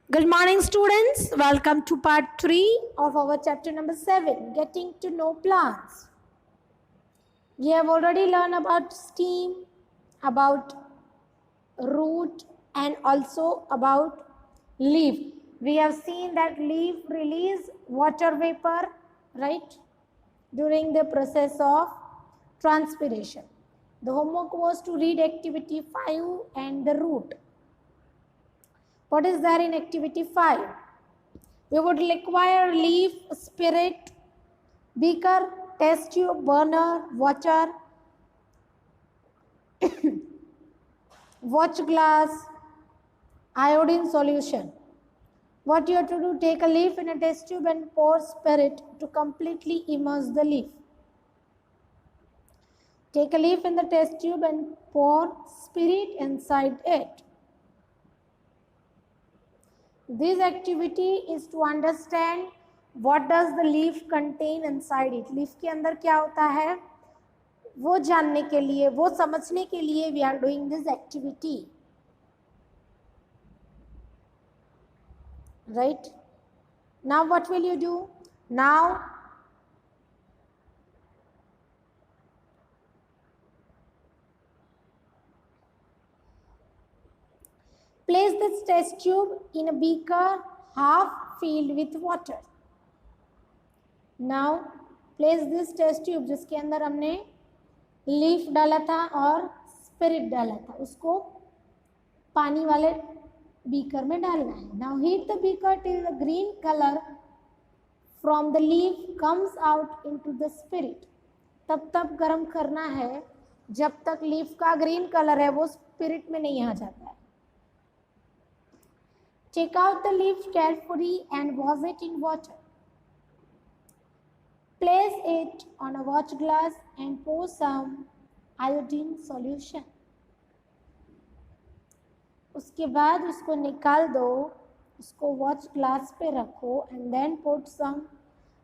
Good morning, students. Welcome to part 3 of our chapter number 7, Getting to Know Plants. We have already learned about stem, about root, and also about leaf. We have seen that leaf release water vapor, right, during the process of transpiration. The homework was to read activity 5 and the root. What is there in activity 5? We would require leaf, spirit, beaker, test tube, burner, watcher, watch glass, iodine solution. What you have to do, take a leaf in a test tube and pour spirit to completely immerse the leaf. Take a leaf in the test tube and pour spirit inside it. This activity is to understand what does the leaf contain inside it. Leaf के अंदर क्या होता है वो जानने के लिए, वो समझने के लिए we are doing this activity. Right? Now what will you do? Now place this test tube in a beaker half filled with water. Now place this test tube जिसके अंदर हमने लीफ डाला था और स्पिरिट डाला था, उसको पानी वाले बीकर में डालना है. Now heat the beaker till the green color from the leaf comes out into the spirit. तब गर्म करना है जब तक लीफ का ग्रीन कलर है वो स्पिरिट में नहीं आ जाता है. Take out the leaf carefully and wash it in water. Place it on a watch glass and pour some iodine solution. उसके बाद उसको निकाल दो, उसको वॉच ग्लास पे रखो and then put some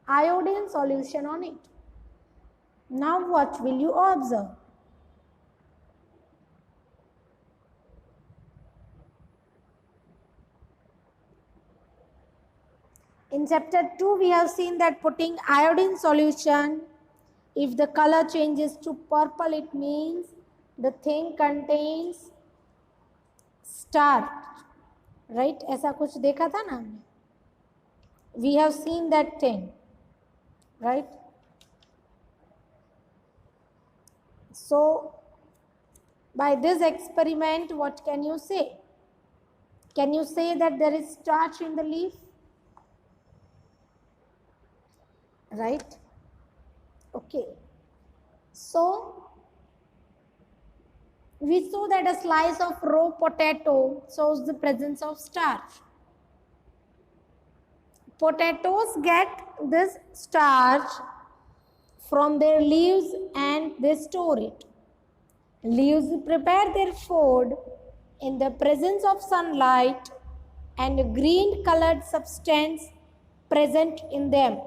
iodine solution on it. Now what will you observe? In chapter 2, we have seen that putting iodine solution, if the color changes to purple, it means the thing contains starch, right? ऐसा कुछ देखा था ना हमने. We have seen that thing, right? So, by this experiment, what can you say? Can you say that there is starch in the leaf? Right? Okay. So, we saw that a slice of raw potato shows the presence of starch. Potatoes get this starch from their leaves and they store it. Leaves prepare their food in the presence of sunlight and a green colored substance present in them.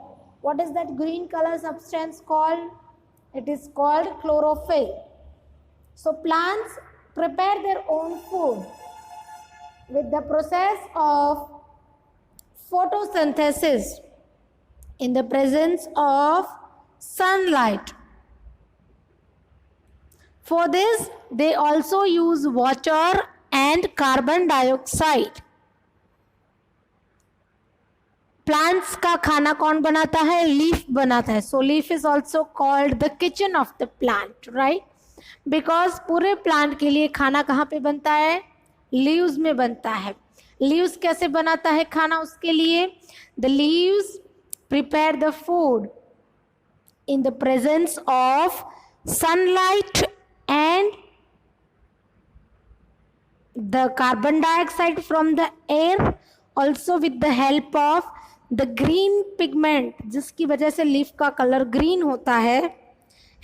What is that green color substance called? It is called chlorophyll. So plants prepare their own food with the process of photosynthesis in the presence of sunlight. For this, they also use water and carbon dioxide. Plants का खाना कौन बनाता है? Leaf बनाता है. So leaf is also called the kitchen of the plant, right? Because पूरे plant के लिए खाना कहाँ पे बनता है? लीव्स में बनता है. लीव्स कैसे बनाता है खाना उसके लिए? The leaves prepare the food in the presence of sunlight and the carbon dioxide from the air, also with the help of the green pigment, जिसकी वजह से लीफ का कलर ग्रीन होता है.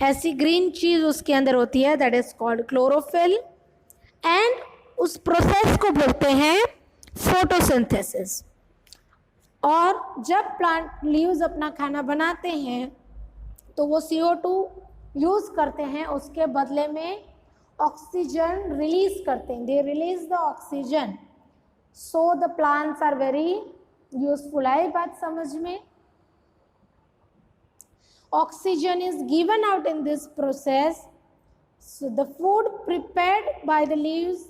ऐसी ग्रीन चीज उसके अंदर होती है, that is called chlorophyll. And उस प्रोसेस को बोलते हैं फोटोसिंथेसिस. और जब प्लांट लीव्स अपना खाना बनाते हैं तो वो CO2 यूज करते हैं, उसके बदले में ऑक्सीजन रिलीज करते हैं. They release the oxygen so the plants are very useful. आई बात समझ में? Oxygen is given out in this process, so the food prepared by the leaves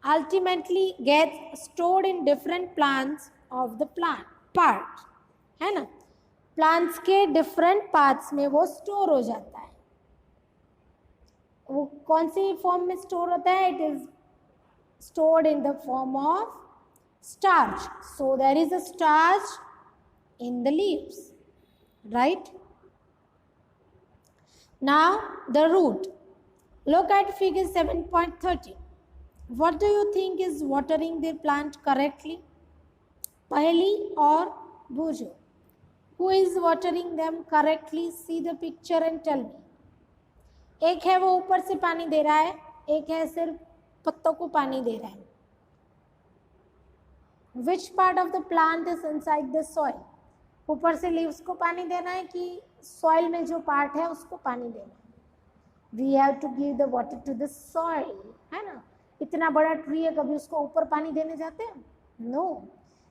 ultimately gets stored in different plants of the plant part, है ना? Plants के different parts में वो store हो जाता है. वो कौन सी फॉर्म में स्टोर होता है? It is stored in the form of starch. So there is a starch in the leaves, right? Now the root. Look at figure 7.30. What do you think is watering the plant correctly? Paheli or Bhujo? Who is watering them correctly? See the picture and tell me. एक है वो ऊपर से पानी दे रहा है, एक है सिर्फ पत्तों को पानी दे रहा है. Which part of the plant is inside the soil? ऊपर से लीव्स को पानी देना है कि सॉइल में जो पार्ट है उसको पानी देना है? We have to give the water to the soil, है ना? इतना बड़ा ट्री है, कभी उसको ऊपर पानी देने जाते हैं? No.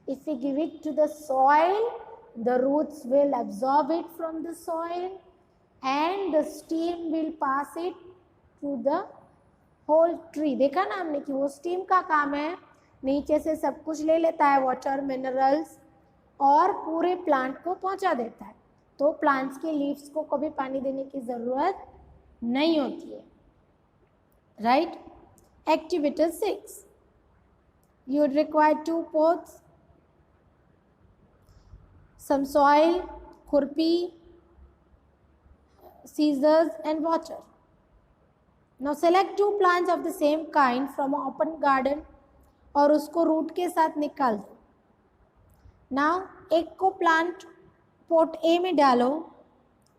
If we give it to the soil, the roots will absorb it from the soil and the steam will pass it to the whole tree. देखा ना हमने कि वो स्टीम का काम है, नीचे से सब कुछ ले लेता है, वाटर, मिनरल्स, और पूरे प्लांट को पहुंचा देता है. तो प्लांट्स के लीव्स को कभी पानी देने की ज़रूरत नहीं होती है, right? Activity 6. You would require 2 pots, some soil, खुरपी, scissors and water. Now select 2 plants of the same kind from an open garden और उसको रूट के साथ निकाल दो. Now एक को प्लांट पोट ए में डालो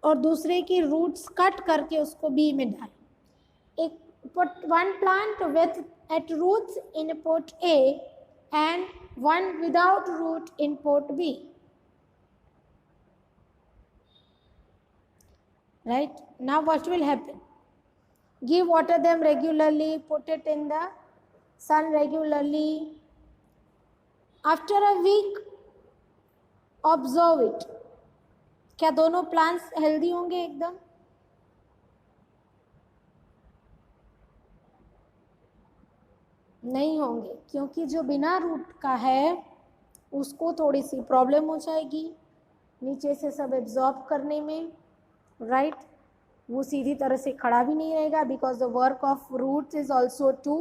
और दूसरे की रूट्स कट करके उसको बी में डालो. एक put one plant with at roots in pot A and one without root in pot B. Right? Now what will happen? Give water them regularly, put it in the sun regularly. After a week, observe it. क्या दोनों plants healthy होंगे एकदम? नहीं होंगे, क्योंकि जो बिना root का है उसको थोड़ी सी प्रॉब्लम हो जाएगी नीचे से सब एब्जॉर्ब करने में, राइट? वो सीधी तरह से खड़ा भी नहीं रहेगा, because the work of roots is also to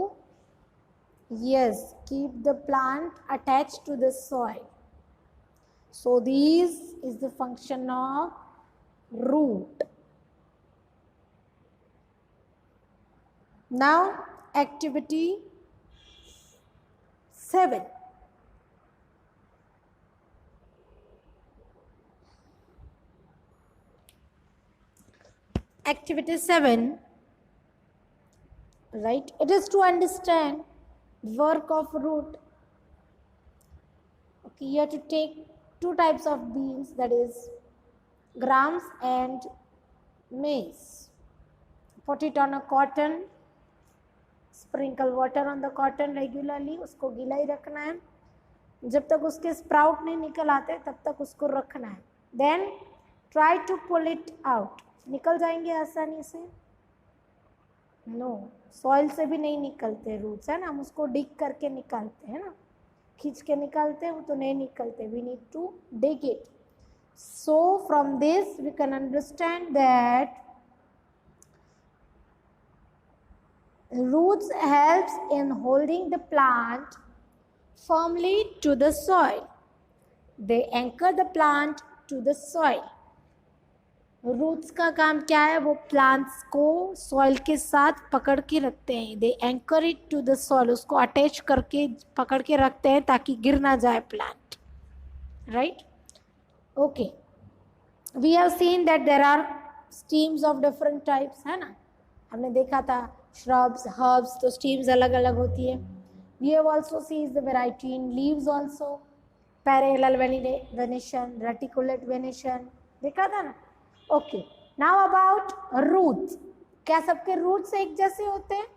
keep the plant attach to the soil. So this is the function of root. Now activity 7. Activity 7, right? It is to understand work of root. Okay, you have to take 2 types of beans, that is grams and maize. Put it on a cotton. Sprinkle water on the cotton regularly. उसको गीला ही रखना है, जब तक उसके sprout नहीं निकल आते तब तक उसको रखना है. Then try to pull it out. निकल जाएंगे आसानी से? नो, सॉइल से भी नहीं निकलते रूट्स, है ना? हम उसको डिग करके निकालते हैं ना, खींच के निकालते हैं, वो तो नहीं निकलते. We need to dig it. So from this we can understand that roots helps in holding the plant firmly to the soil. They anchor the plant to the soil. Roots का काम क्या है? वो प्लांट्स को soil के साथ पकड़ के रखते हैं. They anchor it to the soil. उसको अटैच करके पकड़ के रखते हैं ताकि गिर ना जाए plant, right? Okay, we have seen that there are stems of different types, है ना? हमने देखा था shrubs, herbs, तो स्टीम्स अलग अलग होती है. We have also sees the variety in leaves also. Parallel venation, reticulate venation देखा था ना. Okay, now about roots. क्या सबके रूट्स एक जैसे होते हैं?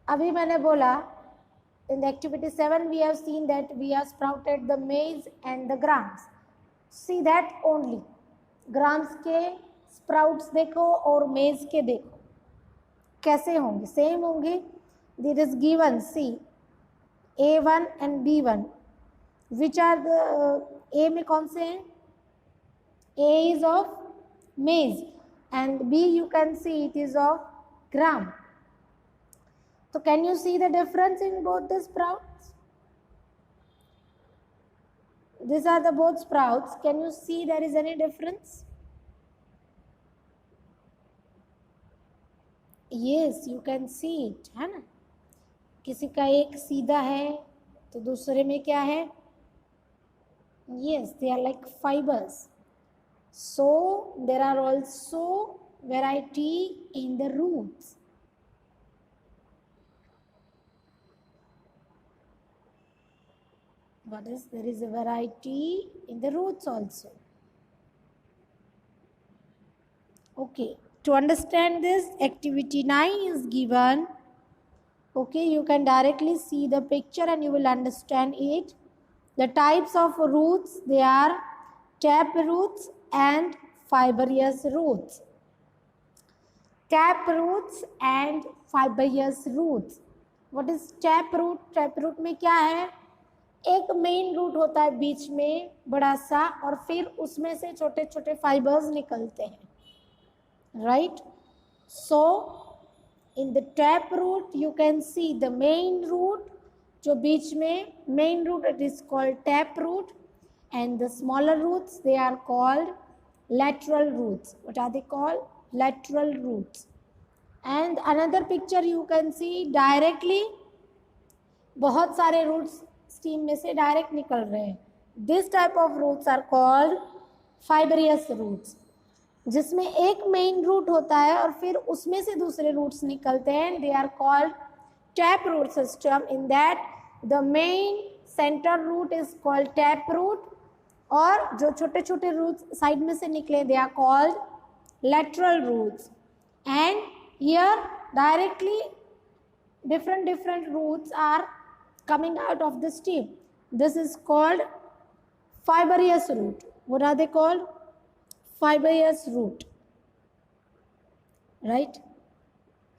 अभी मैंने बोला in the activity 7 we have seen that we have sprouted the maize and the grams. See that only. Grams के स्प्राउट्स देखो और मेज के देखो कैसे होंगे, सेम होंगे. There is given, see, A1 and B1. Which are the A में कौन से हैं? A is of maize and B you can see it is of gram. So can you see the difference in both the sprouts? These are the both sprouts. Can you see there is any difference? Yes, you can see it, है ना. किसी का एक सीधा है तो दूसरे में क्या है? Yes, they are like fibers. So there are also variety in the roots. What is? There is a variety in the roots also. Okay, to understand this, activity 9 is given. Okay, you can directly see the picture and you will understand it. The types of roots, they are tap roots and fibrous roots. Tap roots and fibrous roots. What is tap root? Tap root में क्या है? एक main root होता है बीच में बड़ा सा और फिर उसमें से छोटे छोटे फाइबर्स निकलते हैं, right. So in the tap root you can see the main root, जो बीच में main root, it is called tap root, and the smaller roots they are called lateral roots. What are they called? Lateral roots. And another picture you can see directly, बहुत सारे roots steam में से direct निकल रहे हैं. This type of roots are called fibrous roots, जिसमें एक main root होता है और फिर उसमें से दूसरे रूट्स निकलते हैं. They are called tap root system. In that the main centre root is called tap root, और जो छोटे छोटे रूट्स साइड में से निकले they are called lateral roots. And here directly different roots are coming out of the stem. This is called fibrous root. What are they called? Fibrous root, right?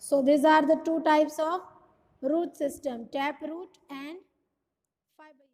So these are the two types of root system, tap root and